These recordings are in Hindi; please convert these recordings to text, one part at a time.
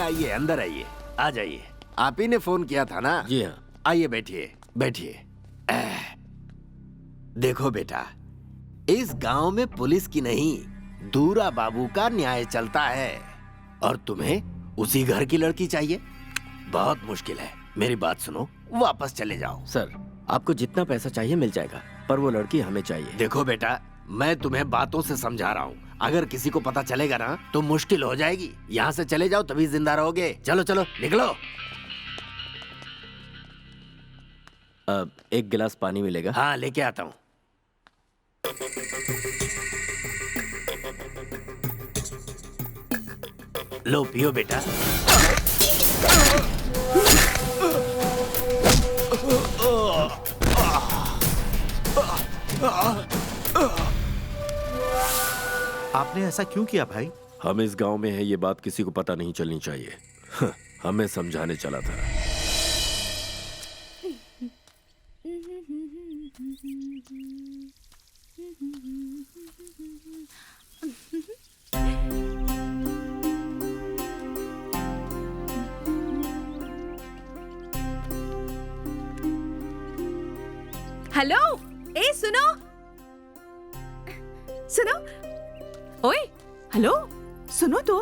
आइए अंदर आइए, आ जाइए। आप ही ने फोन किया था ना? जी हाँ। आइए बैठिए बैठिए। देखो बेटा, इस गांव में पुलिस की नहीं, दूरा बाबू का न्याय चलता है, और तुम्हें उसी घर की लड़की चाहिए। बहुत मुश्किल है। मेरी बात सुनो, वापस चले जाओ। सर, आपको जितना पैसा चाहिए मिल जाएगा, पर वो लड़की हमें चाहिए। देखो बेटा, मैं तुम्हें बातों से समझा रहा हूँ, अगर किसी को पता चलेगा ना तो मुश्किल हो जाएगी। यहाँ से चले जाओ तभी जिंदा रहोगे। चलो चलो निकलो। एक गिलास पानी मिलेगा? हाँ लेके आता हूँ। लो पियो बेटा। आपने ऐसा क्यों किया भाई? हम इस गांव में हैं, ये बात किसी को पता नहीं चलनी चाहिए। हमें समझाने चला था। हेलो, ए सुनो सुनो, ओए, हेलो, सुनो तो।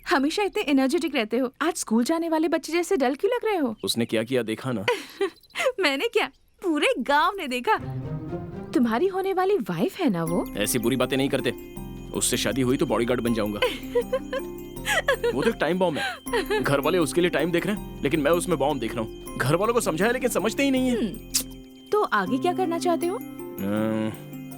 हमेशा इतने एनर्जेटिक रहते हो, आज स्कूल जाने वाले बच्चे जैसे डल क्यों लग रहे हो? उसने क्या किया देखा ना? मैंने क्या, पूरे गांव ने देखा। तुम्हारी होने वाली वाइफ है ना वो? ऐसी बुरी बातें नहीं करते। उससे शादी हुई तो बॉडीगार्ड बन जाऊंगा। वो तो एक टाइम बॉम्ब है। घर वाले उसके लिए टाइम देख रहे हैं, लेकिन मैं उसमें बॉम्ब देख रहा हूँ। घर वालों को समझाया लेकिन समझते ही नहीं है। तो आगे क्या करना चाहते हो?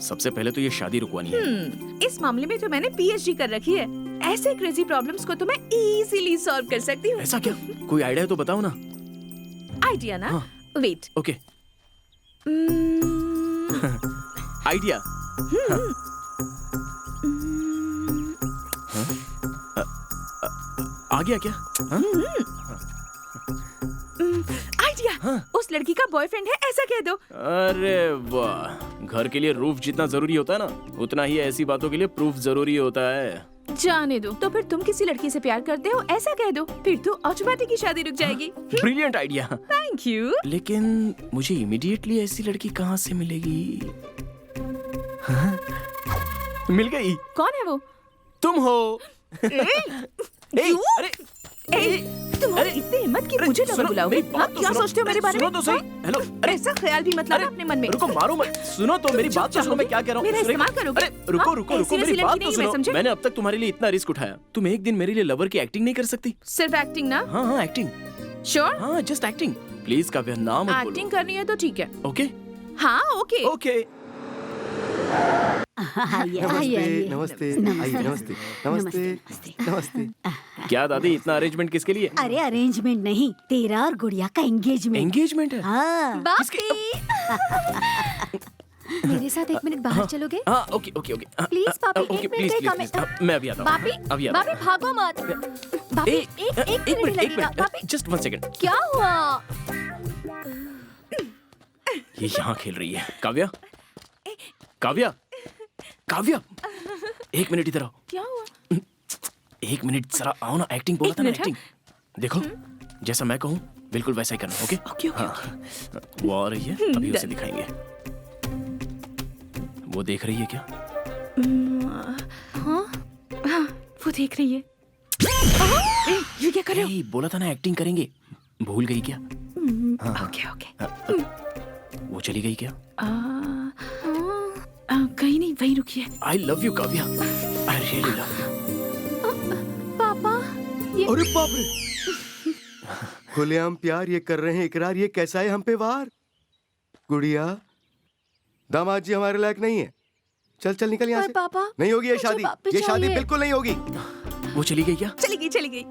सबसे पहले तो ये शादी रुकवानी है। इस मामले में तो मैंने पीएचडी कर रखी है। ऐसे क्रेजी प्रॉब्लम्स को तो मैं इजीली सॉल्व कर सकती हूँ। ऐसा क्या? कोई आइडिया तो बताओ ना। आइडिया ना? वेट। ओके। आइडिया। आ गया क्या? आइडिया। उस लड़की का बॉयफ्रेंड है ऐसा कह दो। अरे वाह, घर के लिए रूफ जितना जरूरी होता है ना, उतना ही ऐसी बातों के लिए प्रूफ जरूरी होता है। जाने दो। तो फिर तुम किसी लड़की से प्यार करते हो ऐसा कह दो, फिर तो ऑटोमेटिक ही शादी रुक जाएगी। Brilliant idea. Thank you. लेकिन मुझे इमीडिएटली ऐसी लड़की कहाँ से मिलेगी? हाँ? मिल गई। कौन है वो? तुम हो। तुम्हारी इतनी हिम्मत कि मुझे लगा बुलाओगे? आप क्या सोचते हो मेरे बारे में? सुनो तो सही। हेलो, ऐसा ख्याल भी मत लाना अपने मन में। रुको, मारो मत। सुनो तो मेरी बात तो सुनो, मैं क्या कह रहा हूँ। मेरा इस्तेमाल करोगे? अरे रुको रुको रुको, मेरी बात तो सुनो। मैंने अब तक तुम्हारे लिए इतना रिस्क उठाया, तुम एक दिन मेरे लिए लवर की एक्टिंग नहीं कर सकती? सिर्फ एक्टिंग ना? हाँ हाँ एक्टिंग। श्योर? हाँ जस्ट एक्टिंग। प्लीज काव्या, नाम मत बोलो। एक्टिंग करनी है तो ठीक है। ओके हाँ ओके। ओके। नमस्ते नमस्ते आइए, नमस्ते नमस्ते नमस्ते। क्या दादी, इतना अरेंजमेंट किसके लिए? अरे अरेंजमेंट नहीं, तेरा और गुड़िया का एंगेजमेंट। एंगेजमेंट है? हाँ। मेरे साथ 1 मिनट बाहर चलोगे? हाँ ओके ओके ओके। प्लीज पापी, ओके 1 मिनट का प्लीज, मैं अभी आता हूँ। पापी, अभी आता पापी भागो मत। पापी एक मिनट लगेगा। पापी जस्ट 1 सेकंड। क्या हुआ? ये यहाँ खेल रही है। काव्या, काव्या, काव्या, 1 मिनट इधर आओ। क्या हुआ? 1 मिनट जरा आओ ना, एक्टिंग बोला था ना, मिनट, एक्टिंग। देखो जैसा मैं कहूँ बिल्कुल वैसा ही करना। Okay okay okay. हाँ, वो आ रही है, अभी उसे दिखाएंगे। वो देख रही है क्या? हाँ हाँ वो देख रही है। ये क्या कर रहे हो? बोला था ना एक्टिंग करेंगे, भूल गई क्या? Okay okay. वो चली गई क्या? कहीं नहीं, वहीं रुकी है। I love you Kavya, I really love you. पापा अरे बाप रे, खुलेआम प्यार ये कर रहे हैं इकरार, ये कैसा है हम पे वार? गुड़िया, दामाद जी हमारे लायक नहीं है। चल चल निकल यहाँ से। पापा नहीं होगी ये मुझे शादी, वापस ये शादी चाहिए। बिल्कुल नहीं होगी। वो चली गई क्या? चली गई चली गई।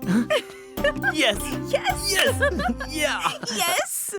यस यस यस या यस